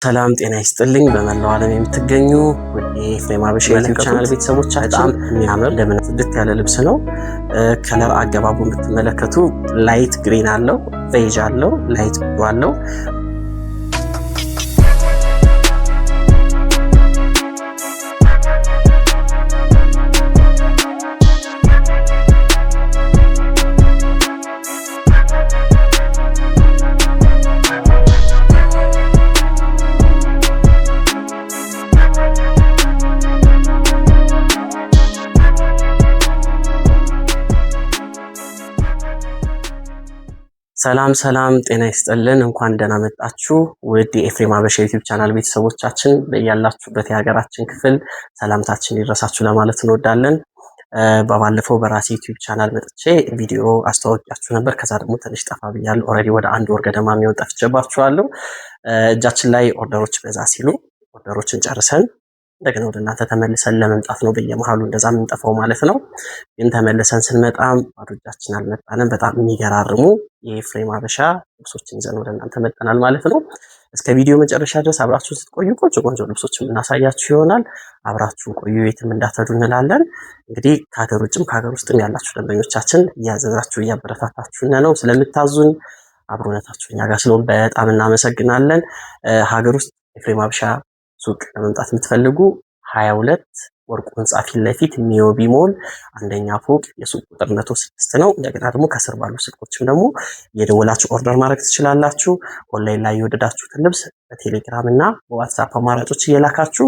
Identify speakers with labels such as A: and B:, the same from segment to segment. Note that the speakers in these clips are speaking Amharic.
A: ሰላም ጤና ይስጥልኝ። በመላው ዓለም የምትገኙ የኤፍሬም አበሻ ዩቲዩብ ቻናል ቤተሰቦቻችን በጣም የሚያምር ለምን ጽድት ያለ ልብስ ነው። ከለር አገባቡን ብትመለከቱ ላይት ግሪን አለው፣ ቬጅ አለው፣ ላይት ብሉ አለው። ሰላም ጤና ይስጥልን። እንኳን ደህና መጣችሁ ውድ የኤፍሬም አበሻ ዩቲዩብ ቻናል ቤተሰቦቻችን፣ በያላችሁበት የሀገራችን ክፍል ሰላምታችን ይድረሳችሁ ለማለት እንወዳለን። በባለፈው በራሴ ዩቲዩብ ቻናል መጥቼ ቪዲዮ አስተዋወቂያችሁ ነበር። ከዛ ደግሞ ትንሽ ጠፋ ብያለሁ። ኦልሬዲ ወደ አንድ ወር ገደማ የሚሆን ጠፍቼባችኋለሁ። እጃችን ላይ ኦርደሮች በዛ ሲሉ ኦርደሮችን ጨርሰን እንደገና ወደ እናንተ ተመልሰን ለመምጣት ነው በየመሃሉ እንደዛ የምንጠፋው ማለት ነው። ግን ተመልሰን ስንመጣም ባዶ እጃችን አልመጣንም። በጣም የሚገራርሙ የኤፍሬም አበሻ ልብሶችን ይዘን ወደ እናንተ መጥተናል ማለት ነው። እስከ ቪዲዮ መጨረሻ ድረስ አብራችሁ ስትቆዩ ቆንጆ ልብሶችን እናሳያችሁ ይሆናል። አብራችሁ ቆዩ፣ የትም እንዳትሄዱ እንላለን። እንግዲህ ከሀገር ውጭም ከሀገር ውስጥም ያላችሁ ደንበኞቻችን እያዘዛችሁ እያበረታታችሁን ነው። ስለምታዙን አብሮነታችሁ እኛ ጋር ስለሆነ በጣም እናመሰግናለን። ሀገር ውስጥ ኤፍሬም አበሻ ሱቅ ለመምጣት የምትፈልጉ 22 ወርቁ ህንጻ ፊት ለፊት ኒዮቢ ሞል አንደኛ ፎቅ የሱቅ ቁጥር 106 ነው። እንደገና ደግሞ ከስር ባሉ ስልኮችም ደግሞ የደወላችሁ ኦርደር ማድረግ ትችላላችሁ። ኦንላይን ላይ የወደዳችሁትን ልብስ በቴሌግራም እና በዋትስአፕ አማራጮች እየላካችሁ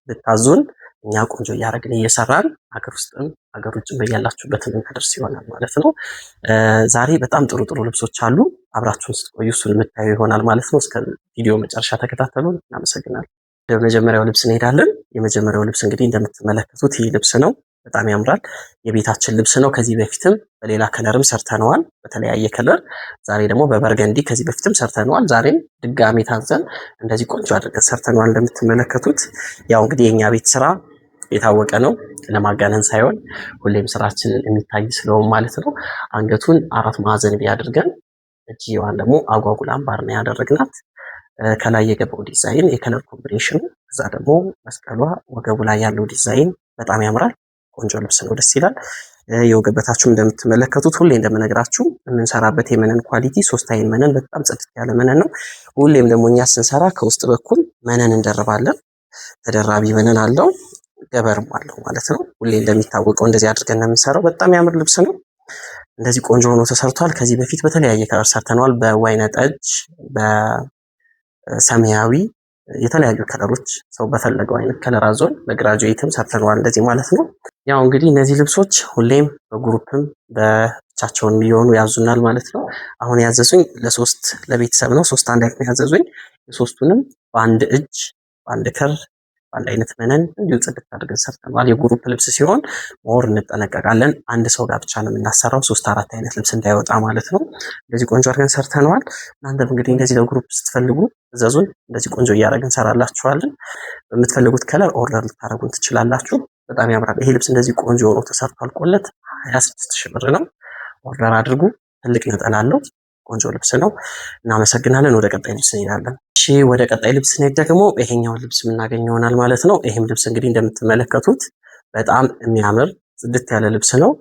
A: ብታዙን እኛ ቆንጆ እያደረግን እየሰራን ሀገር ውስጥም ሀገር ውጭም በያላችሁበት የምናደርስ ይሆናል ማለት ነው። ዛሬ በጣም ጥሩ ልብሶች አሉ። አብራችሁን ስትቆዩ እሱን የምታዩ ይሆናል ማለት ነው። እስከ ቪዲዮ መጨረሻ ተከታተሉን። እናመሰግናለን። ወደ መጀመሪያው ልብስ እንሄዳለን። የመጀመሪያው ልብስ እንግዲህ እንደምትመለከቱት ይህ ልብስ ነው። በጣም ያምራል። የቤታችን ልብስ ነው። ከዚህ በፊትም በሌላ ከለርም ሰርተነዋል፣ በተለያየ ከለር። ዛሬ ደግሞ በበርገንዲ ከዚህ በፊትም ሰርተነዋል። ዛሬም ድጋሚ ታዘን እንደዚህ ቆንጆ አድርገን ሰርተነዋል። እንደምትመለከቱት ያው እንግዲህ የኛ ቤት ስራ የታወቀ ነው፣ ለማጋነን ሳይሆን ሁሌም ስራችንን የሚታይ ስለሆነ ማለት ነው። አንገቱን 4 ማዕዘን ቢያደርገን እጅየዋን ደግሞ አጓጉል አምባር ነው ያደረግናት። ከላይ የገባው ዲዛይን የከለር ኮምቢኔሽኑ፣ እዛ ደግሞ መስቀሏ ወገቡ ላይ ያለው ዲዛይን በጣም ያምራል። ቆንጆ ልብስ ነው፣ ደስ ይላል። የወገበታችሁ እንደምትመለከቱት ሁሌ እንደምነግራችሁ የምንሰራበት የመነን ኳሊቲ 3 አይን መነን በጣም ጽድት ያለ መነን ነው። ሁሌም ደግሞ እኛ ስንሰራ ከውስጥ በኩል መነን እንደርባለን። ተደራቢ መነን አለው፣ ገበርም አለው ማለት ነው። ሁሌ እንደሚታወቀው እንደዚህ አድርገን ነው የምንሰራው። በጣም ያምር ልብስ ነው። እንደዚህ ቆንጆ ሆኖ ተሰርቷል። ከዚህ በፊት በተለያየ ከለር ሰርተነዋል። በወይነ ጠጅ፣ በሰማያዊ የተለያዩ ከለሮች ሰው በፈለገው አይነት ከለር አዞን በግራጁዌትም ሰርተነዋል እንደዚህ ማለት ነው። ያው እንግዲህ እነዚህ ልብሶች ሁሌም በግሩፕም በብቻቸውን ቢሆኑ ያዙናል ማለት ነው። አሁን ያዘዙኝ ለቤተሰብ ነው። 3 አንድ አይነት ያዘዙኝ። የሶስቱንም በአንድ እጅ በአንድ ከር አንድ አይነት መነን እንዲሁ ጽድት አድርገን ሰርተናል። የግሩፕ ልብስ ሲሆን ሞር እንጠነቀቃለን። አንድ ሰው ጋር ብቻ ነው የምናሰራው፣ 3-4 አይነት ልብስ እንዳይወጣ ማለት ነው። እንደዚህ ቆንጆ አድርገን ሰርተነዋል። እናንተም እንግዲህ እንደዚህ ለግሩፕ ስትፈልጉ እዘዙን፣ እንደዚህ ቆንጆ እያደረግን እንሰራላችኋለን። በምትፈልጉት ከለር ኦርደር ልታደርጉን ትችላላችሁ። በጣም ያምራል። ይሄ ልብስ እንደዚህ ቆንጆ ሆኖ ተሰርቷል። ቆለት 26,000 ብር ነው። ኦርደር አድርጉ። ትልቅ ነጠላ አለው። ቆንጆ ልብስ ነው። እናመሰግናለን። ወደ ቀጣይ ልብስ እንሄዳለን። እሺ ወደ ቀጣይ ልብስ ስንሄድ ደግሞ ይሄኛውን ልብስ የምናገኘው ይሆናል ማለት ነው። ይሄም ልብስ እንግዲህ እንደምትመለከቱት በጣም የሚያምር ጽድት ያለ ልብስ ነው።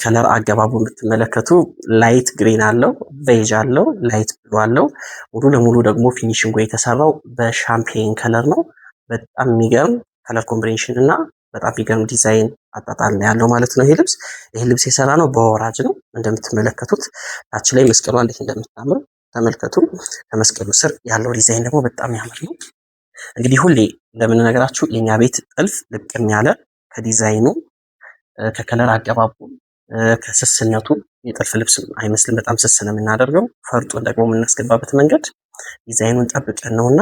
A: ከለር አገባቡን ብትመለከቱ ላይት ግሪን አለው፣ ቬጅ አለው፣ ላይት ብሉ አለው። ሙሉ ለሙሉ ደግሞ ፊኒሽንጉ የተሰራው በሻምፔን ከለር ነው። በጣም የሚገርም ከለር ኮምቢኔሽን እና በጣም የሚገርም ዲዛይን አጣጣል ነው ያለው ማለት ነው። ይሄ ልብስ የሰራ ነው በወራጅ ነው። እንደምትመለከቱት ታች ላይ መስቀሏ እንዴት እንደምታምር ተመልከቱ። ከመስቀሉ ስር ያለው ዲዛይን ደግሞ በጣም ያምር ነው። እንግዲህ ሁሌ እንደምንነግራችሁ የኛ ቤት ጥልፍ ልቅም ያለ ከዲዛይኑ ከከለር አገባቡ ከስስነቱ የጥልፍ ልብስ አይመስልም። በጣም ስስ ነው የምናደርገው። ፈርጡን ደግሞ የምናስገባበት መንገድ ዲዛይኑን ጠብቀን ነውና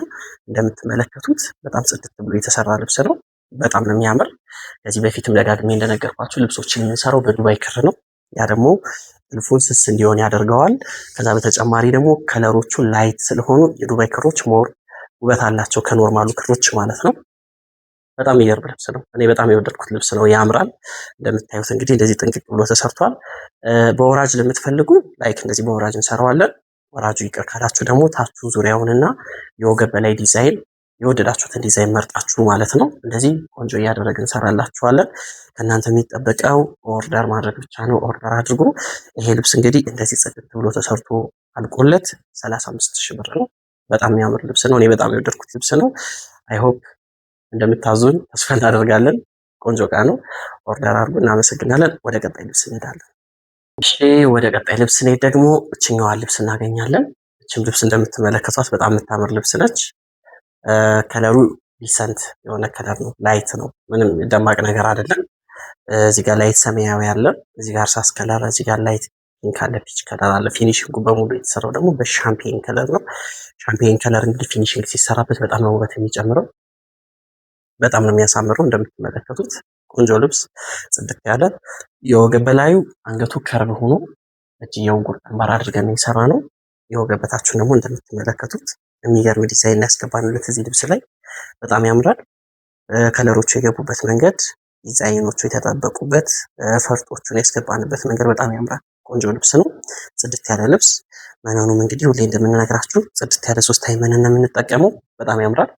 A: እንደምትመለከቱት በጣም ጽድት ብሎ የተሰራ ልብስ ነው። በጣም ነው የሚያምር። ከዚህ በፊትም ደጋግሜ እንደነገርኳችሁ ልብሶችን የምንሰራው በዱባይ ክር ነው። ያ ደግሞ ጥልፉን ስስ እንዲሆን ያደርገዋል። ከዛ በተጨማሪ ደግሞ ከለሮቹ ላይት ስለሆኑ የዱባይ ክሮች ሞር ውበት አላቸው ከኖርማሉ ክሮች ማለት ነው። በጣም የሚገርም ልብስ ነው። እኔ በጣም የወደድኩት ልብስ ነው። ያምራል። እንደምታዩት እንግዲህ እንደዚህ ጥንቅቅ ብሎ ተሰርቷል። በወራጅ ለምትፈልጉ ላይክ እንደዚህ በወራጅ እንሰራዋለን። ወራጁ ይቅር ካላችሁ ደግሞ ታቹ ዙሪያውንና የወገብ በላይ ዲዛይን የወደዳችሁትን ዲዛይን መርጣችሁ ማለት ነው እንደዚህ ቆንጆ እያደረግን እንሰራላችኋለን። ከእናንተ የሚጠበቀው ኦርደር ማድረግ ብቻ ነው። ኦርደር አድርጉ። ይሄ ልብስ እንግዲህ እንደዚህ ጽድት ብሎ ተሰርቶ አልቆለት 35,000 ብር ነው። በጣም የሚያምር ልብስ ነው። እኔ በጣም የወደድኩት ልብስ ነው። አይ ሆፕ እንደምታዙን ተስፋ እናደርጋለን። ቆንጆ እቃ ነው። ኦርደር አድርጉ። እናመሰግናለን። ወደ ቀጣይ ልብስ እንሄዳለን። እሺ ወደ ቀጣይ ልብስ ስንሄድ ደግሞ እችኛዋን ልብስ እናገኛለን። እችም ልብስ እንደምትመለከቷት በጣም የምታምር ልብስ ነች። ከለሩ ዲሰንት የሆነ ከለር ነው። ላይት ነው። ምንም ደማቅ ነገር አይደለም። እዚህ ጋር ላይት ሰማያዊ አለ። እዚህ ጋር እርሳስ ከለር፣ እዚህ ጋር ላይት ፒንክ አለ፣ ፒች ከለር አለ። ፊኒሽንጉ በሙሉ የተሰራው ደግሞ በሻምፔን ከለር ነው። ሻምፔን ከለር እንግዲህ ፊኒሽንግ ሲሰራበት በጣም ነው ውበት የሚጨምረው። በጣም ነው የሚያሳምረው። እንደምትመለከቱት ቆንጆ ልብስ ጽድት ያለ የወገብ በላዩ አንገቱ ከርብ ሆኖ እጅየውን ጉርጠንባር አድርገን የሰራ ነው። የወገብ በታችን ደግሞ እንደምትመለከቱት የሚገርም ዲዛይን ያስገባንለት እዚህ ልብስ ላይ በጣም ያምራል። ከለሮቹ የገቡበት መንገድ፣ ዲዛይኖቹ የተጠበቁበት፣ ፈርጦቹን ያስገባንበት መንገድ በጣም ያምራል። ቆንጆ ልብስ ነው። ጽድት ያለ ልብስ። መነኑም እንግዲህ ሁሌ እንደምንነግራችሁ ጽድት ያለ 3 አይ መነን ነው የምንጠቀመው። በጣም ያምራል።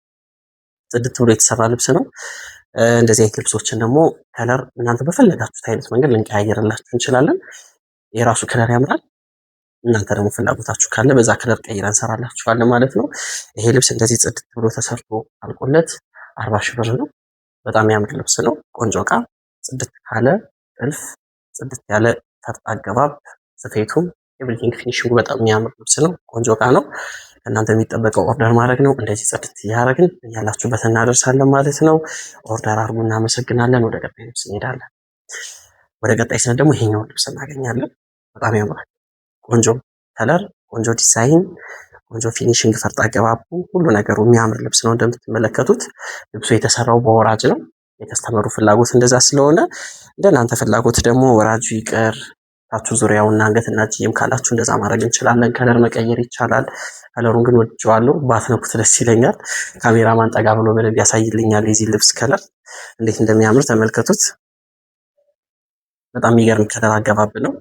A: ጽድት ብሎ የተሰራ ልብስ ነው። እንደዚህ አይነት ልብሶችን ደግሞ ከለር እናንተ በፈለጋችሁት አይነት መንገድ ልንቀያየርላችሁ እንችላለን። የራሱ ከለር ያምራል። እናንተ ደግሞ ፍላጎታችሁ ካለ በዛ ከለር ቀይረን እንሰራላችኋለን ማለት ነው። ይሄ ልብስ እንደዚህ ጽድት ብሎ ተሰርቶ አልቆለት 40,000 ብር ነው። በጣም ያምር ልብስ ነው። ቆንጆ እቃ፣ ጽድት ካለ ጥልፍ፣ ጽድት ያለ ፈርጥ አገባብ፣ ስፌቱም ኤቭሪቲንግ ፊኒሽንጉ በጣም የሚያምር ልብስ ነው። ቆንጆ እቃ ነው። ከእናንተ የሚጠበቀው ኦርደር ማድረግ ነው። እንደዚህ ጽድት እያደረግን ያላችሁበት እናደርሳለን ማለት ነው። ኦርደር አድርጉ። እናመሰግናለን። ወደ ቀጣይ ልብስ እንሄዳለን። ወደ ቀጣይ ስነ ደግሞ ይሄኛውን ልብስ እናገኛለን። በጣም ያምራል። ቆንጆ ከለር፣ ቆንጆ ዲዛይን፣ ቆንጆ ፊኒሽንግ፣ ፈርጥ አገባቡ፣ ሁሉ ነገሩ የሚያምር ልብስ ነው። እንደምትመለከቱት ልብሱ የተሰራው በወራጅ ነው። የከስተመሩ ፍላጎት እንደዛ ስለሆነ እንደናንተ ፍላጎት ደግሞ ወራጁ ይቀር ታቹ ዙሪያውና አንገትና እጅም ካላችሁ እንደዛ ማድረግ እንችላለን። ከለር መቀየር ይቻላል። ከለሩን ግን ወድጄዋለሁ። ባትነኩት ደስ ይለኛል። ካሜራማን ጠጋ ብሎ በደንብ ያሳይልኛል። የዚህ ልብስ ከለር እንዴት እንደሚያምር ተመልከቱት። በጣም የሚገርም ከለር አገባብ ነው።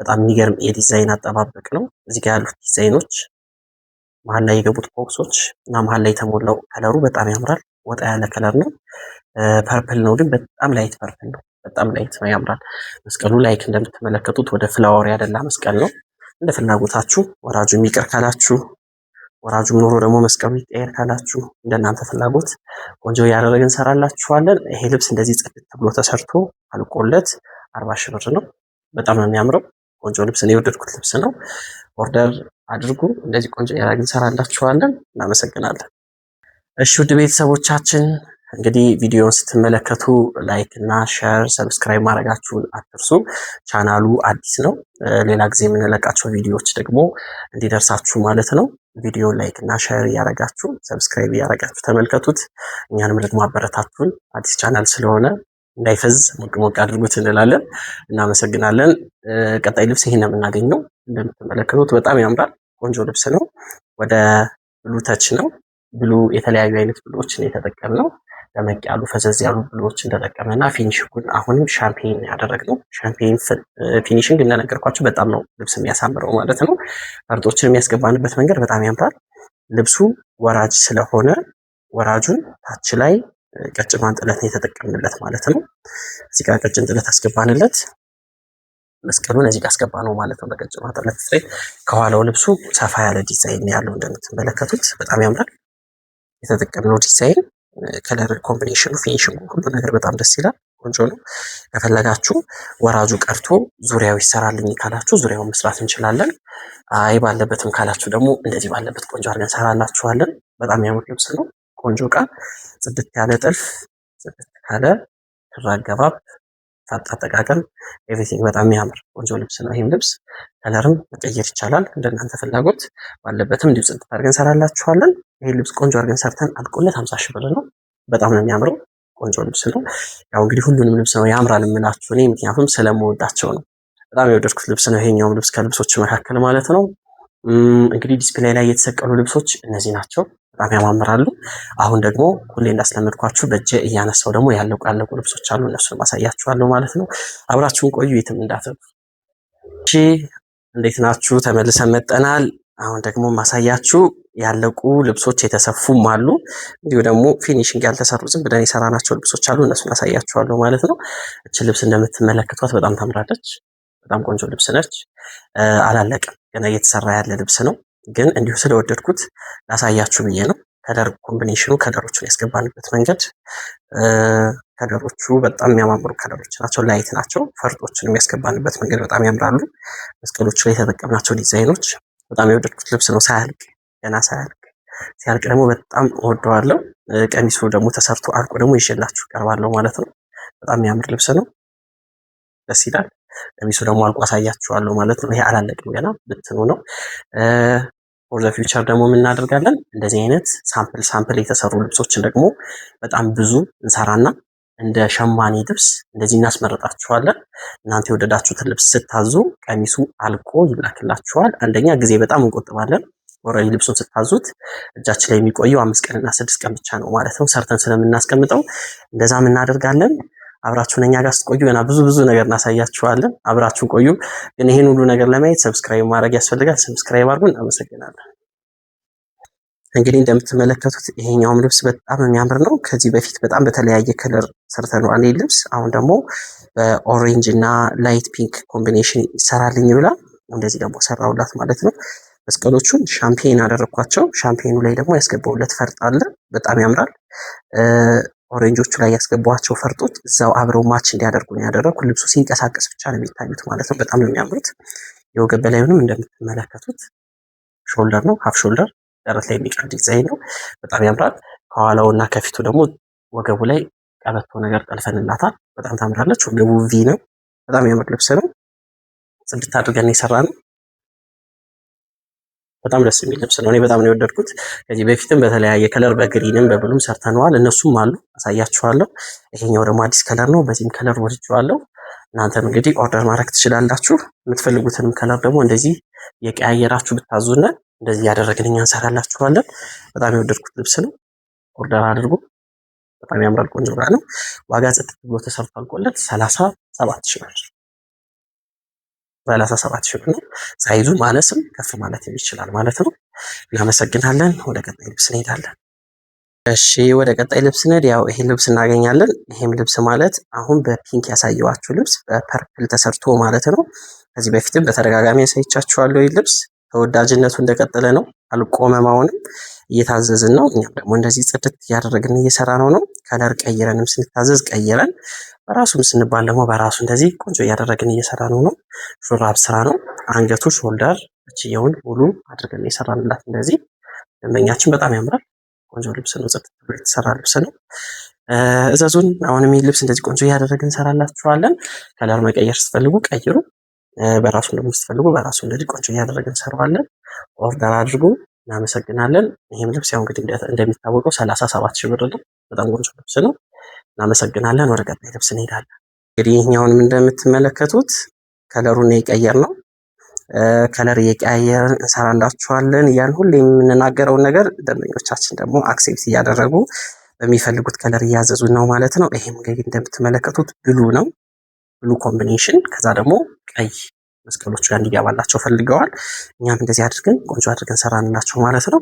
A: በጣም የሚገርም የዲዛይን አጠባበቅ ነው። እዚህ ጋር ያሉት ዲዛይኖች፣ መሀል ላይ የገቡት ቦክሶች እና መሀል ላይ የተሞላው ከለሩ በጣም ያምራል። ወጣ ያለ ከለር ነው። ፐርፕል ነው፣ ግን በጣም ላይት ፐርፕል ነው። በጣም ላይት ነው፣ ያምራል። መስቀሉ ላይክ እንደምትመለከቱት ወደ ፍላወር ያደላ መስቀል ነው። እንደ ፍላጎታችሁ ወራጁ የሚቀር ካላችሁ ወራጁም ኖሮ ደግሞ መስቀሉ ይቀየር ካላችሁ እንደናንተ ፍላጎት ቆንጆ ያደረግን እንሰራላችኋለን። ይሄ ልብስ እንደዚህ ጽድት ብሎ ተሰርቶ አልቆለት 40,000 ብር ነው። በጣም ነው የሚያምረው። ቆንጆ ልብስ ነው። የወደድኩት ልብስ ነው። ኦርደር አድርጉ። እንደዚህ ቆንጆ ያደረግን እንሰራላችኋለን። እናመሰግናለን። እሺ ውድ ቤተሰቦቻችን እንግዲህ ቪዲዮውን ስትመለከቱ ላይክ እና ሼር፣ ሰብስክራይብ ማድረጋችሁን አትርሱ። ቻናሉ አዲስ ነው። ሌላ ጊዜ የምንለቃቸው ቪዲዮዎች ደግሞ እንዲደርሳችሁ ማለት ነው ቪዲዮ ላይክ እና ሼር እያረጋችሁ ሰብስክራይብ እያረጋችሁ ተመልከቱት። እኛንም ደግሞ አበረታቱን። አዲስ ቻናል ስለሆነ እንዳይፈዝ ሞቅ ሞቅ አድርጉት እንላለን። እናመሰግናለን። ቀጣይ ልብስ ይሄን ነው የምናገኘው። እንደምትመለከቱት በጣም ያምራል። ቆንጆ ልብስ ነው። ወደ ብሉ ተች ነው። ብሉ የተለያዩ አይነት ብሎችን የተጠቀምነው ደመቅ ያሉ ፈዘዝ ያሉ ብሎችን ተጠቀመና ፊኒሽንጉን አሁንም ሻምፔን ያደረግነው። ሻምፔን ፊኒሽንግ እንደነገርኳችሁ በጣም ነው ልብስ የሚያሳምረው ማለት ነው። ፈርጦችን የሚያስገባንበት መንገድ በጣም ያምራል። ልብሱ ወራጅ ስለሆነ ወራጁን ታች ላይ ቀጭኗን ጥለት ነው የተጠቀምንለት ማለት ነው። እዚህ ጋር ቀጭን ጥለት አስገባንለት። መስቀሉን እዚህ ጋር አስገባ ነው ማለት ነው። በቀጭኗ ጥለት ላይ ከኋላው ልብሱ ሰፋ ያለ ዲዛይን ያለው እንደምትመለከቱት በጣም ያምራል። የተጠቀምነው ዲዛይን ከለር ኮምቢኔሽኑ፣ ፊኒሽንጉ፣ ሁሉ ነገር በጣም ደስ ይላል። ቆንጆ ነው። ከፈለጋችሁ ወራጁ ቀርቶ ዙሪያው ይሰራልኝ ካላችሁ ዙሪያውን መስራት እንችላለን። አይ ባለበትም ካላችሁ ደግሞ እንደዚህ ባለበት ቆንጆ አድርገን እንሰራላችኋለን። በጣም ያምር ልብስ ነው። ቆንጆ እቃ፣ ጽድት ያለ ጥልፍ፣ ጽድት ያለ ክር አገባብ፣ ፈርጥ አጠቃቀም፣ ኤቭሪቲንግ በጣም የሚያምር ቆንጆ ልብስ ነው። ይህም ልብስ ከለርም መቀየር ይቻላል እንደናንተ ፍላጎት። ባለበትም እንዲሁ ጽድት አድርገን እንሰራላችኋለን። ይህ ልብስ ቆንጆ አድርገን ሰርተን አልቆለት 50,000 ብር ነው። በጣም ነው የሚያምረው። ቆንጆ ልብስ ነው። ያው እንግዲህ ሁሉንም ልብስ ነው ያምራል የምላችሁ እኔ ምክንያቱም ስለምወዳቸው ነው። በጣም የወደድኩት ልብስ ነው ይሄኛውም ልብስ ከልብሶች መካከል ማለት ነው። እንግዲህ ዲስፕሌይ ላይ የተሰቀሉ ልብሶች እነዚህ ናቸው። በጣም ያማምራሉ። አሁን ደግሞ ሁሌ እንዳስለመድኳችሁ በእጄ እያነሳው ደግሞ ያለቁ ልብሶች አሉ። እነሱን ማሳያችኋለሁ ማለት ነው። አብራችሁን ቆዩ፣ የትም እንዳትሄዱ። እሺ እንዴት ናችሁ? ተመልሰን መጠናል። አሁን ደግሞ ማሳያችሁ ያለቁ ልብሶች የተሰፉም አሉ። እንዲሁ ደግሞ ፊኒሽንግ ያልተሰሩ ዝም ብለን የሰራናቸው ልብሶች አሉ። እነሱን አሳያችኋለሁ ማለት ነው። እችን ልብስ እንደምትመለከቷት በጣም ታምራለች። በጣም ቆንጆ ልብስ ነች። አላለቀም፣ ገና እየተሰራ ያለ ልብስ ነው። ግን እንዲሁ ስለወደድኩት ላሳያችሁ ብዬ ነው። ከለር ኮምቢኔሽኑ፣ ከለሮቹን ያስገባንበት መንገድ፣ ከለሮቹ በጣም የሚያማምሩ ከለሮች ናቸው። ላይት ናቸው። ፈርጦችን የሚያስገባንበት መንገድ በጣም ያምራሉ። መስቀሎቹ ላይ የተጠቀምናቸው ዲዛይኖች በጣም የወደድኩት ልብስ ነው። ሳያልቅ ገና ሳያልቅ፣ ሲያልቅ ደግሞ በጣም እወደዋለሁ። ቀሚሱ ደግሞ ተሰርቶ አልቆ ደግሞ ይዤላችሁ ቀርባለሁ ማለት ነው። በጣም የሚያምር ልብስ ነው። ደስ ይላል። ቀሚሱ ደግሞ አልቆ አሳያችኋለሁ ማለት ነው። ይሄ አላለቅም ገና ብትኑ ነው። ፎር ዘ ፊውቸር ደግሞ የምናደርጋለን እንደዚህ አይነት ሳምፕል የተሰሩ ልብሶችን ደግሞ በጣም ብዙ እንሰራና እንደ ሸማኔ ልብስ እንደዚህ እናስመረጣችኋለን። እናንተ የወደዳችሁትን ልብስ ስታዙ ቀሚሱ አልቆ ይላክላችኋል። አንደኛ ጊዜ በጣም እንቆጥባለን። ወራዊ ልብሱን ስታዙት እጃችን ላይ የሚቆየው 5 ቀንና 6 ቀን ብቻ ነው ማለት ነው፣ ሰርተን ስለምናስቀምጠው እንደዛም እናደርጋለን። አብራችሁን እኛ ጋር ስትቆዩ ገና ብዙ ነገር እናሳያችኋለን። አብራችሁን ቆዩ። ግን ይሄን ሁሉ ነገር ለማየት ሰብስክራይብ ማድረግ ያስፈልጋል። ሰብስክራይብ አድርጉን። እናመሰግናለን። እንግዲህ እንደምትመለከቱት ይሄኛውም ልብስ በጣም የሚያምር ነው። ከዚህ በፊት በጣም በተለያየ ከለር ሰርተነዋል ይሄ ልብስ። አሁን ደግሞ በኦሬንጅ እና ላይት ፒንክ ኮምቢኔሽን ይሰራልኝ ብላ እንደዚህ ደግሞ ሰራውላት ማለት ነው። መስቀሎቹን ሻምፔን አደረኳቸው። ሻምፔኑ ላይ ደግሞ ያስገባውለት ፈርጥ አለ። በጣም ያምራል። ኦሬንጆቹ ላይ ያስገባዋቸው ፈርጦች እዛው አብረው ማች እንዲያደርጉ ነው ያደረኩት። ልብሱ ሲንቀሳቀስ ብቻ ነው የሚታዩት ማለት ነው። በጣም ነው የሚያምሩት። የወገብ በላዩንም እንደምትመለከቱት ሾልደር ነው፣ ሀፍ ሾልደር ደረት ላይ የሚቀር ዲዛይን ነው። በጣም ያምራል። ከኋላው እና ከፊቱ ደግሞ ወገቡ ላይ ቀበቶ ነገር ጠልፈንላታል። በጣም ታምራለች። ወገቡ ቪ ነው። በጣም የሚያምር ልብስ ነው። ጽድት አድርገን የሰራ ነው። በጣም ደስ የሚል ልብስ ነው። እኔ በጣም ነው የወደድኩት። ከዚህ በፊትም በተለያየ ከለር በግሪንም በብሉም ሰርተነዋል። እነሱም አሉ፣ አሳያችኋለሁ። ይሄኛው ደግሞ አዲስ ከለር ነው። በዚህም ከለር ወድጄዋለሁ። እናንተም እንግዲህ ኦርደር ማድረግ ትችላላችሁ። የምትፈልጉትንም ከለር ደግሞ እንደዚህ የቀያየራችሁ ብታዙና እንደዚህ ያደረግን እኛ እንሰራላችኋለን። በጣም የወደድኩት ልብስ ነው። ኦርደር አድርጉ። በጣም ያምራል። ቆንጆ ጋር ነው። ዋጋ ጽድት ብሎ ተሰርቶ አልቆለት 37,000 ብር 37,000 ብር ነው። ሳይዙ ማለስም ከፍ ማለት ይችላል ማለት ነው። እናመሰግናለን። ወደ ቀጣይ ልብስ እንሄዳለን። እሺ ወደ ቀጣይ ልብስ እንሄድ። ያው ይሄን ልብስ እናገኛለን። ይሄም ልብስ ማለት አሁን በፒንክ ያሳየዋችሁ ልብስ በፐርፕል ተሰርቶ ማለት ነው። ከዚህ በፊትም በተደጋጋሚ ያሳይቻችኋለሁ። ይህ ልብስ ተወዳጅነቱ እንደቀጠለ ነው። አልቆመም። አሁንም እየታዘዝን ነው። እኛም ደግሞ እንደዚህ ጽድት እያደረግን እየሰራ ነው። ከለር ቀይረንም ስንታዘዝ ቀይረን በራሱም ስንባል ደግሞ በራሱ እንደዚህ ቆንጆ እያደረግን እየሰራ ነው። ሹራብ ስራ ነው። አንገቱ ሾልደር እችየውን ሙሉ አድርገን የሰራንላት እንደዚህ። ደንበኛችን በጣም ያምራል። ቆንጆ ልብስ ነው። ጽድት ብሎ የተሰራ ልብስ ነው። እዘዙን። አሁንም ይህ ልብስ እንደዚህ ቆንጆ እያደረግን እንሰራላችኋለን። ከለር መቀየር ስትፈልጉ ቀይሩ። በራሱ ደግሞ ስትፈልጉ በራሱ እንደዚህ ቆንጆ እያደረግን እንሰራዋለን። ኦርደር አድርጉ። እናመሰግናለን። ይህም ልብስ ያው እንግዲህ እንደሚታወቀው 37,000 ብር ነው። በጣም ቆንጆ ልብስ ነው። እናመሰግናለን። ወደ ቀጣይ ልብስ እንሄዳለን። እንግዲህ ይህኛውንም እንደምትመለከቱት ከለሩን የቀየር ነው። ከለር እየቀያየርን እንሰራላችኋለን እያልን ሁሌ የምንናገረውን ነገር ደንበኞቻችን ደግሞ አክሴፕት እያደረጉ በሚፈልጉት ከለር እያዘዙ ነው ማለት ነው። ይሄም እንግዲህ እንደምትመለከቱት ብሉ ነው። ብሉ ኮምቢኔሽን ከዛ ደግሞ ቀይ መስቀሎች ጋር እንዲገባላቸው ፈልገዋል። እኛም እንደዚህ አድርገን ቆንጆ አድርገን ሰራንላቸው ማለት ነው።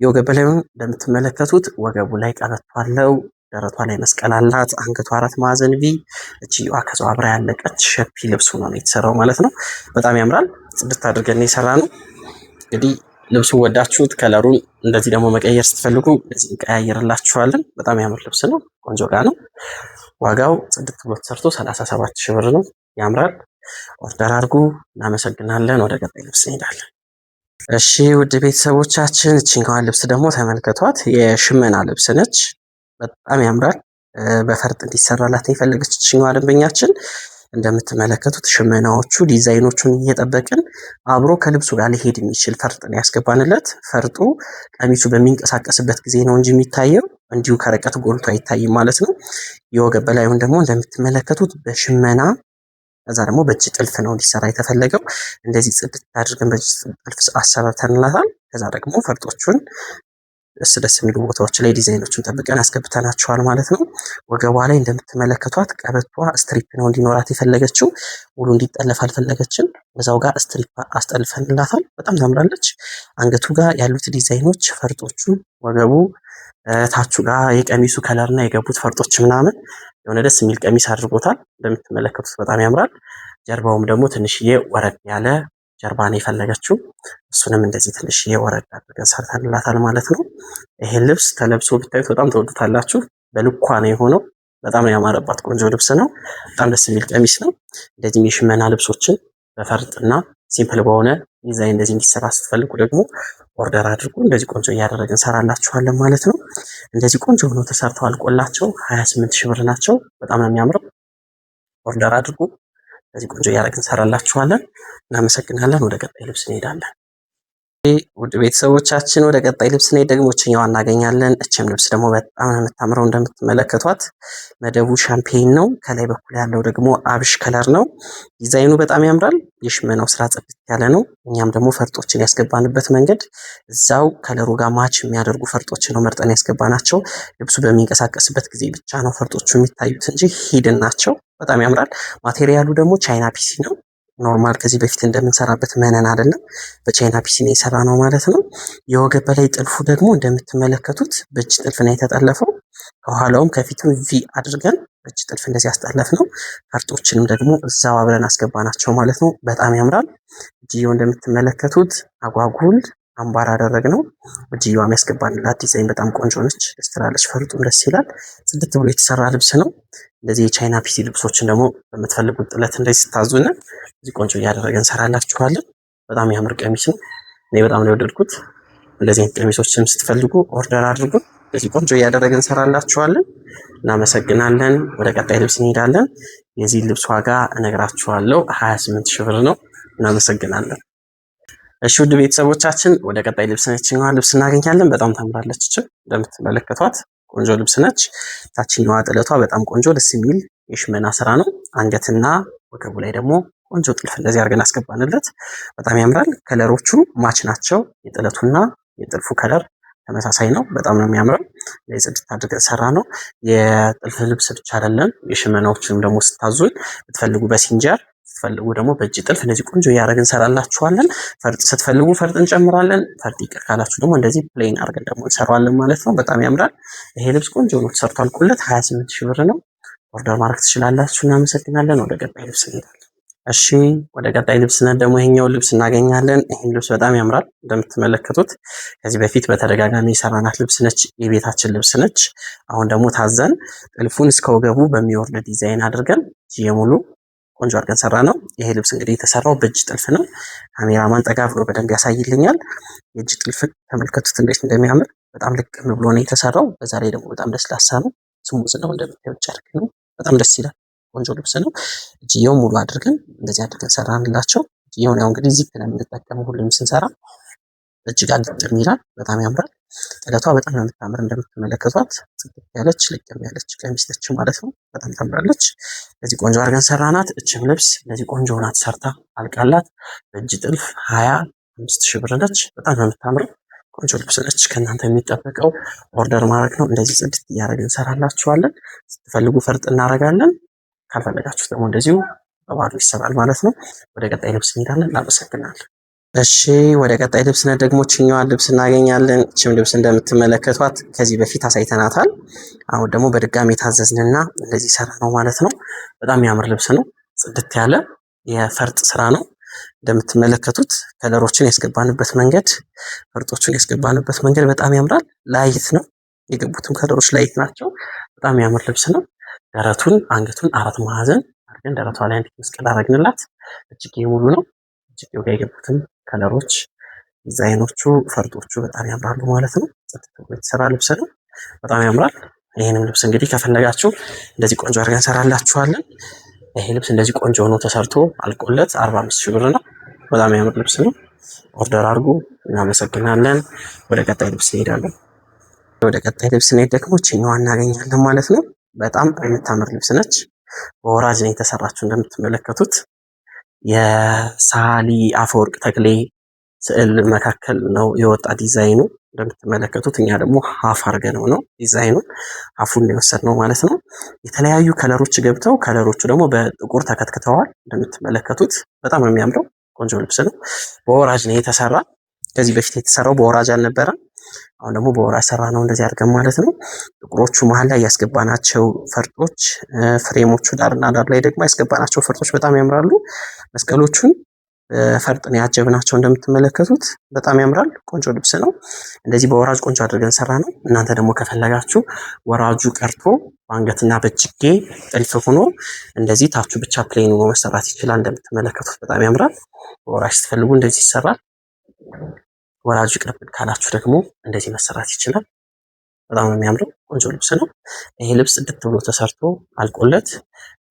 A: የወገብ በላዩን እንደምትመለከቱት ወገቡ ላይ ቀበቶ አለው። ደረቷ ላይ መስቀል አላት። አንገቷ 4 ማዕዘን ቪ፣ እጅየዋ ከዛው አብራ ያለቀች ሸፒ ልብሱ ነው የተሰራው ማለት ነው። በጣም ያምራል። ጽድት አድርገን የሰራ ነው። እንግዲህ ልብሱ ወዳችሁት ከለሩን እንደዚህ ደግሞ መቀየር ስትፈልጉ እዚህ እንቀያየርላችኋለን። በጣም ያምር ልብስ ነው። ቆንጆ ጋር ነው። ዋጋው ጽድት ብሎ ተሰርቶ 37,000 ብር ነው። ያምራል። ኦርደር አድርጉ። እናመሰግናለን። ወደ ቀጣይ ልብስ እንሄዳለን። እሺ ውድ ቤተሰቦቻችን እቺኛዋን ልብስ ደግሞ ተመልከቷት። የሽመና ልብስ ነች። በጣም ያምራል። በፈርጥ እንዲሰራላት የፈለገች እቺኛዋ ደንበኛችን እንደምትመለከቱት ሽመናዎቹ ዲዛይኖቹን እየጠበቅን አብሮ ከልብሱ ጋር ሊሄድ የሚችል ፈርጥ ነው ያስገባንለት። ፈርጡ ቀሚሱ በሚንቀሳቀስበት ጊዜ ነው እንጂ የሚታየው እንዲሁ ከርቀት ጎልቶ አይታይም ማለት ነው። የወገብ በላዩን ደግሞ እንደምትመለከቱት በሽመና ከዛ ደግሞ በእጅ ጥልፍ ነው እንዲሰራ የተፈለገው። እንደዚህ ጽድት አድርገን በእጅ ጥልፍ አሰራርተንላታል። ከዛ ደግሞ ፈርጦቹን ደስ የሚሉ ቦታዎች ላይ ዲዛይኖቹን ጠብቀን አስገብተናቸዋል ማለት ነው። ወገቧ ላይ እንደምትመለከቷት ቀበቷ ስትሪፕ ነው እንዲኖራት የፈለገችው። ሙሉ እንዲጠለፍ አልፈለገችም። በዛው ጋር ስትሪፕ አስጠልፈንላታል። በጣም ታምራለች። አንገቱ ጋር ያሉት ዲዛይኖች ፈርጦቹ፣ ወገቡ፣ ታቹ ጋር የቀሚሱ ከለር እና የገቡት ፈርጦች ምናምን የሆነ ደስ የሚል ቀሚስ አድርጎታል። እንደምትመለከቱት በጣም ያምራል። ጀርባውም ደግሞ ትንሽዬ ወረድ ያለ ጀርባ ነው የፈለገችው። እሱንም እንደዚህ ትንሽዬ ወረድ አድርገን ሰርተንላታል ማለት ነው። ይሄን ልብስ ተለብሶ ብታዩት በጣም ተወዱታላችሁ። በልኳ ነው የሆነው። በጣም ያማረባት ቆንጆ ልብስ ነው። በጣም ደስ የሚል ቀሚስ ነው። እንደዚህ የሽመና ልብሶችን በፈርጥና ሲምፕል በሆነ ዲዛይን እንደዚህ እንዲሰራ ስትፈልጉ ደግሞ ኦርደር አድርጉ። እንደዚህ ቆንጆ እያደረግን እንሰራላችኋለን ማለት ነው። እንደዚህ ቆንጆ ሆኖ ተሰርተው አልቆላቸው 28 ሺህ ብር ናቸው። በጣም ነው የሚያምረው። ኦርደር አድርጉ። እንደዚህ ቆንጆ እያደረግን እንሰራላችኋለን። እናመሰግናለን። ወደ ቀጣይ ልብስ እንሄዳለን። ውድ ቤተሰቦቻችን ወደ ቀጣይ ልብስ ላይ ደግሞ እችኛዋ እናገኛለን። እችም ልብስ ደግሞ በጣም ነው የምታምረው። እንደምትመለከቷት መደቡ ሻምፔን ነው። ከላይ በኩል ያለው ደግሞ አብሽ ከለር ነው። ዲዛይኑ በጣም ያምራል። የሽመናው ስራ ጽድት ያለ ነው። እኛም ደግሞ ፈርጦችን ያስገባንበት መንገድ እዛው ከለሩ ጋር ማች የሚያደርጉ ፈርጦችን ነው መርጠን ያስገባናቸው። ልብሱ በሚንቀሳቀስበት ጊዜ ብቻ ነው ፈርጦቹ የሚታዩት እንጂ ሂድን ናቸው። በጣም ያምራል። ማቴሪያሉ ደግሞ ቻይና ፒሲ ነው። ኖርማል ከዚህ በፊት እንደምንሰራበት መነን አይደለም። በቻይና ፒሲ ነው የሰራ ነው ማለት ነው። የወገብ በላይ ጥልፉ ደግሞ እንደምትመለከቱት በእጅ ጥልፍ ነው የተጠለፈው። ከኋላውም ከፊቱም ቪ አድርገን በእጅ ጥልፍ እንደዚህ ያስጠለፍ ነው። ፈርጦችንም ደግሞ እዛው አብረን አስገባናቸው ማለት ነው። በጣም ያምራል። እጅየው እንደምትመለከቱት አጓጉል አምባር አደረግ ነው። እጅየዋ የሚያስገባንላት ዲዛይን በጣም ቆንጆ ነች። ደስ ትላለች። ፈርጡም ደስ ይላል። ጽድት ብሎ የተሰራ ልብስ ነው። እንደዚህ የቻይና ፒሲ ልብሶችን ደግሞ በምትፈልጉት ጥለት እንደዚህ ስታዙን እዚህ ቆንጆ እያደረገን እንሰራላችኋለን። በጣም ያምር ቀሚስ ነው። እኔ በጣም ነው የወደድኩት። እንደዚህ አይነት ቀሚሶችንም ስትፈልጉ ኦርደር አድርጉ። እንደዚህ ቆንጆ እያደረገን እንሰራላችኋለን። እናመሰግናለን። ወደ ቀጣይ ልብስ እንሄዳለን። የዚህ ልብስ ዋጋ እነግራችኋለሁ። 28 ሺህ ብር ነው። እናመሰግናለን። እሺ ውድ ቤተሰቦቻችን ወደ ቀጣይ ልብስ ልብስ እናገኛለን። በጣም ታምራለች። እንደምትመለከቷት ቆንጆ ልብስ ነች። ታችኛዋ ጥለቷ በጣም ቆንጆ ደስ የሚል የሽመና ስራ ነው። አንገትና ወገቡ ላይ ደግሞ ቆንጆ ጥልፍ እንደዚህ አድርገን አስገባንለት። በጣም ያምራል። ከለሮቹ ማች ናቸው። የጥለቱና የጥልፉ ከለር ተመሳሳይ ነው። በጣም ነው የሚያምረው። ለጽድት አድርገን ሰራ ነው። የጥልፍ ልብስ ብቻ አይደለም። የሽመናዎችንም ደግሞ ስታዙን ብትፈልጉ በሲንጀር ስትፈልጉ ደግሞ በእጅ ጥልፍ እንደዚህ ቆንጆ እያደረግን እንሰራላችኋለን። ፈርጥ ስትፈልጉ ፈርጥ እንጨምራለን። ፈርጥ ይቅር ካላችሁ ደግሞ እንደዚህ ፕሌን አድርገን ደግሞ እንሰራዋለን ማለት ነው። በጣም ያምራል። ይሄ ልብስ ቆንጆ ነው ተሰርቶ አልቆለት 28 ሺህ ብር ነው። ኦርደር ማድረግ ትችላላችሁ። እናመሰግናለን። ወደ ቀጣይ ልብስ እንሄዳለን። እሺ ወደ ቀጣይ ልብስ ደግሞ ይሄኛው ልብስ እናገኛለን። ይሄን ልብስ በጣም ያምራል። እንደምትመለከቱት ከዚህ በፊት በተደጋጋሚ የሰራናት ልብስ ነች። የቤታችን ልብስ ነች። አሁን ደግሞ ታዘን ጥልፉን እስከ ወገቡ በሚወርድ ዲዛይን አድርገን የሙሉ ቆንጆ አድርገን ሰራ ነው። ይሄ ልብስ እንግዲህ የተሰራው በእጅ ጥልፍ ነው። ካሜራማን ጠጋ ብሎ በደንብ ያሳይልኛል። የእጅ ጥልፍ ተመልከቱት እንዴት እንደሚያምር። በጣም ልቅም ብሎ ነው የተሰራው። በዛ ላይ ደግሞ በጣም ለስላሳ ነው። ስሙዝ ነው። እንደምታዩት ጨርቅ ነው። በጣም ደስ ይላል። ቆንጆ ልብስ ነው። እጅየው ሙሉ አድርገን እንደዚህ አድርገን ሰራንላቸው። እጅየውን ያው እንግዲህ ዚፕ ነው የምንጠቀመው ሁሉም ስንሰራ። እጅግ አልጥም ይላል። በጣም ያምራል። ጥለቷ በጣም ነው የምታምር። እንደምትመለከቷት ጽድት ያለች ልቅም ያለች ቀሚስ ነች ማለት ነው። በጣም ታምራለች። ለዚህ ቆንጆ አድርገን ሰራናት። እችም ልብስ ለዚህ ቆንጆ ናት ሰርታ አልቃላት። በእጅ ጥልፍ 25 ሺህ ብር ነች። በጣም ነው የምታምረው። ቆንጆ ልብስ ነች። ከእናንተ የሚጠበቀው ኦርደር ማድረግ ነው። እንደዚህ ጽድት እያደረግን እንሰራላችኋለን። ስትፈልጉ ፈርጥ እናደርጋለን። ካልፈለጋችሁ ደግሞ እንደዚሁ በባዶ ይሰራል ማለት ነው። ወደ ቀጣይ ልብስ እንሄዳለን። እናመሰግናለን። እሺ ወደ ቀጣይ ልብስ ደግሞ ችኛዋን ልብስ እናገኛለን። እችም ልብስ እንደምትመለከቷት ከዚህ በፊት አሳይተናታል። አሁን ደግሞ በድጋሚ ታዘዝንና እንደዚህ ሰራ ነው ማለት ነው። በጣም የሚያምር ልብስ ነው። ጽድት ያለ የፈርጥ ስራ ነው። እንደምትመለከቱት ከለሮችን ያስገባንበት መንገድ፣ ፈርጦችን ያስገባንበት መንገድ በጣም ያምራል። ላይት ነው የገቡትም ከለሮች ላይት ናቸው። በጣም የሚያምር ልብስ ነው። ደረቱን አንገቱን 4 ማዕዘን አድርገን ደረቷ ላይ አንዲት መስቀል አደረግንላት። እጅጌ ሙሉ ነው። እጅጌው ጋር የገቡትን ከለሮች፣ ዲዛይኖቹ፣ ፈርጦቹ በጣም ያምራሉ ማለት ነው። ጽድት የተሰራ ልብስ ነው። በጣም ያምራል። ይህንም ልብስ እንግዲህ ከፈለጋችሁ እንደዚህ ቆንጆ አድርገን እንሰራላችኋለን። ይሄ ልብስ እንደዚህ ቆንጆ ሆኖ ተሰርቶ አልቆለት 45 ሺህ ብር ነው። በጣም ያምር ልብስ ነው። ኦርደር አድርጉ። እናመሰግናለን። ወደ ቀጣይ ልብስ እንሄዳለን። ወደ ቀጣይ ልብስ እንሄድ ደግሞ ችኛዋ እናገኛለን ማለት ነው። በጣም የምታምር ልብስ ነች። በወራጅ ነው የተሰራችው። እንደምትመለከቱት የሳሊ አፈወርቅ ተክሌ ስዕል መካከል ነው የወጣ ዲዛይኑ። እንደምትመለከቱት እኛ ደግሞ ሀፍ አድርገነው ነው ዲዛይኑን ሀፉን የወሰድነው ማለት ነው። የተለያዩ ከለሮች ገብተው ከለሮቹ ደግሞ በጥቁር ተከትክተዋል። እንደምትመለከቱት በጣም ነው የሚያምረው። ቆንጆ ልብስ ነው። በወራጅ ነው የተሰራ። ከዚህ በፊት የተሰራው በወራጅ አልነበረም። አሁን ደግሞ በወራጅ ሰራ ነው እንደዚህ አድርገን ማለት ነው። ጥቁሮቹ መሀል ላይ ያስገባናቸው ፈርጦች፣ ፍሬሞቹ ዳርና ዳር ላይ ደግሞ ያስገባናቸው ፈርጦች በጣም ያምራሉ። መስቀሎቹን ፈርጥን ያጀብናቸው እንደምትመለከቱት በጣም ያምራል። ቆንጆ ልብስ ነው። እንደዚህ በወራጅ ቆንጆ አድርገን ሰራ ነው። እናንተ ደግሞ ከፈለጋችሁ ወራጁ ቀርቶ በአንገትና በእጅጌ ጥልፍ ሆኖ እንደዚህ ታቹ ብቻ ፕሌን ሆኖ መሰራት ይችላል። እንደምትመለከቱት በጣም ያምራል። በወራጅ ስትፈልጉ እንደዚህ ይሰራል። ወራጁ ይቅርብን ካላችሁ ደግሞ እንደዚህ መሰራት ይችላል። በጣም ነው የሚያምረው። ቆንጆ ልብስ ነው። ይሄ ልብስ ጽድት ብሎ ተሰርቶ አልቆለት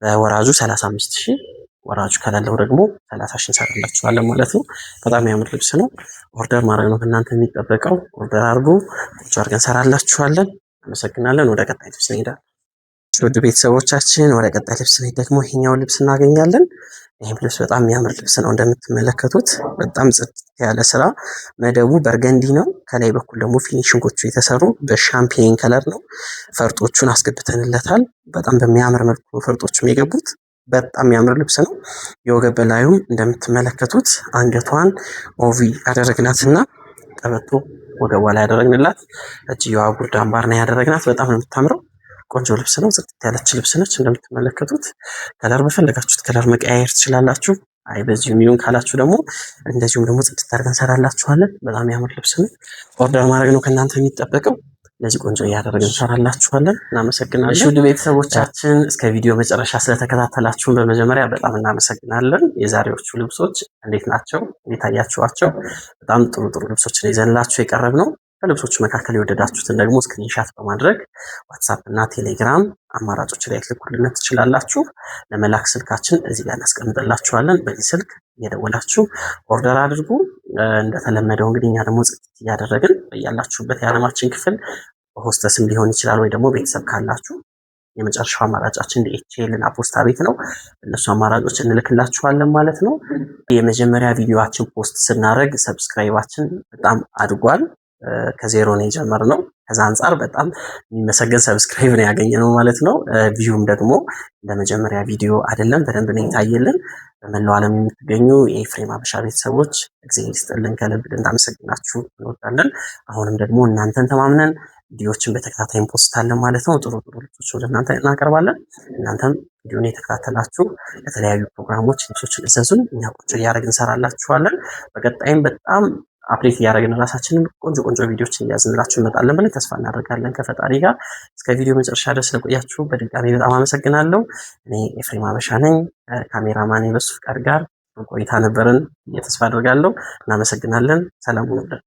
A: በወራጁ 35,000 ወራጁ ከሌለው ደግሞ 30,000 እንሰራላችኋለን ማለት ነው። በጣም የሚያምር ልብስ ነው። ኦርደር ማድረግ ነው ከእናንተ የሚጠበቀው። ኦርደር አድርጉ። ቆንጆ አድርገን እንሰራላችኋለን። አመሰግናለን። ወደ ቀጣይ ልብስ እንሄዳለን። ውድ ቤተሰቦቻችን ወደ ቀጣይ ልብስ ስንሄድ ደግሞ ይሄኛውን ልብስ እናገኛለን። ይህም ልብስ በጣም የሚያምር ልብስ ነው። እንደምትመለከቱት በጣም ጽድት ያለ ስራ፣ መደቡ በርገንዲ ነው። ከላይ በኩል ደግሞ ፊኒሽንጎቹ የተሰሩ በሻምፔን ከለር ነው። ፈርጦቹን አስገብተንለታል። በጣም በሚያምር መልኩ ፈርጦቹም የገቡት በጣም የሚያምር ልብስ ነው። የወገብ በላዩም እንደምትመለከቱት አንገቷን ኦቪ ያደረግናትና ቀበቶ ወገቧ ላይ ያደረግንላት፣ እጅየዋ ጉርድ አምባር ነው ያደረግናት። በጣም ነው የምታምረው። ቆንጆ ልብስ ነው። ጽድት ያለች ልብስ ነች። እንደምትመለከቱት ከለር በፈለጋችሁት ከለር መቀያየር ትችላላችሁ። አይ በዚሁም ይሁን ካላችሁ ደግሞ እንደዚሁም ደግሞ ጽድት አድርገን እንሰራላችኋለን። በጣም ያምር ልብስ ነው። ኦርደር ማድረግ ነው ከእናንተ የሚጠበቀው። እንደዚህ ቆንጆ እያደረግን እንሰራላችኋለን። እናመሰግናለን። ውድ ቤተሰቦቻችን እስከ ቪዲዮ መጨረሻ ስለተከታተላችሁን በመጀመሪያ በጣም እናመሰግናለን። የዛሬዎቹ ልብሶች እንዴት ናቸው? እንዴት አያችኋቸው? በጣም ጥሩ ጥሩ ልብሶችን ይዘንላችሁ የቀረብ ነው። ከልብሶቹ መካከል የወደዳችሁትን ደግሞ ስክሪንሻት በማድረግ ዋትሳፕ እና ቴሌግራም አማራጮች ላይ ልትልኩልን ትችላላችሁ። ለመላክ ስልካችን እዚህ ላይ እናስቀምጥላችኋለን። በዚህ ስልክ እየደወላችሁ ኦርደር አድርጉ። እንደተለመደው እንግዲህ እኛ ደግሞ ጽድት እያደረግን በያላችሁበት የዓለማችን ክፍል በሆስተስም ሊሆን ይችላል ወይ ደግሞ ቤተሰብ ካላችሁ የመጨረሻው አማራጫችን ዲኤችኤል እና ፖስታ ቤት ነው። እነሱ አማራጮች እንልክላችኋለን ማለት ነው። የመጀመሪያ ቪዲዮአችን ፖስት ስናደርግ ሰብስክራይባችን በጣም አድጓል። ከዜሮ ነው የጀመርነው። ከዛ አንጻር በጣም የሚመሰገን ሰብስክራይብ ነው ያገኘነው ማለት ነው። ቪውም ደግሞ ለመጀመሪያ ቪዲዮ አይደለም፣ በደንብ ነው የታየልን። በመላው ዓለም የምትገኙ የኤፍሬም ሀበሻ ቤተሰቦች እግዚአብሔር ይስጥልን፣ ከልብ እናመሰግናችሁ እንወዳለን። አሁንም ደግሞ እናንተን ተማምነን ቪዲዮዎችን በተከታታይ እንፖስታለን ማለት ነው። ጥሩ ጥሩ ልብሶች ወደ እናንተ እናቀርባለን። እናንተም ቪዲዮን የተከታተላችሁ ለተለያዩ ፕሮግራሞች ልብሶችን እዘዙን፣ እኛ ቁጭ እያደረግን እንሰራላችኋለን። በቀጣይም በጣም አፕዴት እያደረግን ራሳችንን ቆንጆ ቆንጆ ቪዲዮዎችን እያዝንላችሁ እንመጣለን ብለን ተስፋ እናደርጋለን ከፈጣሪ ጋር። እስከ ቪዲዮ መጨረሻ ድረስ ስለቆያችሁ በድጋሚ በጣም አመሰግናለሁ። እኔ ኤፍሬም ሀበሻ ነኝ። ካሜራማን በሱ ፍቃድ ጋር ቆይታ ነበርን ተስፋ አደርጋለሁ። እናመሰግናለን። ሰላም ሁኑልን።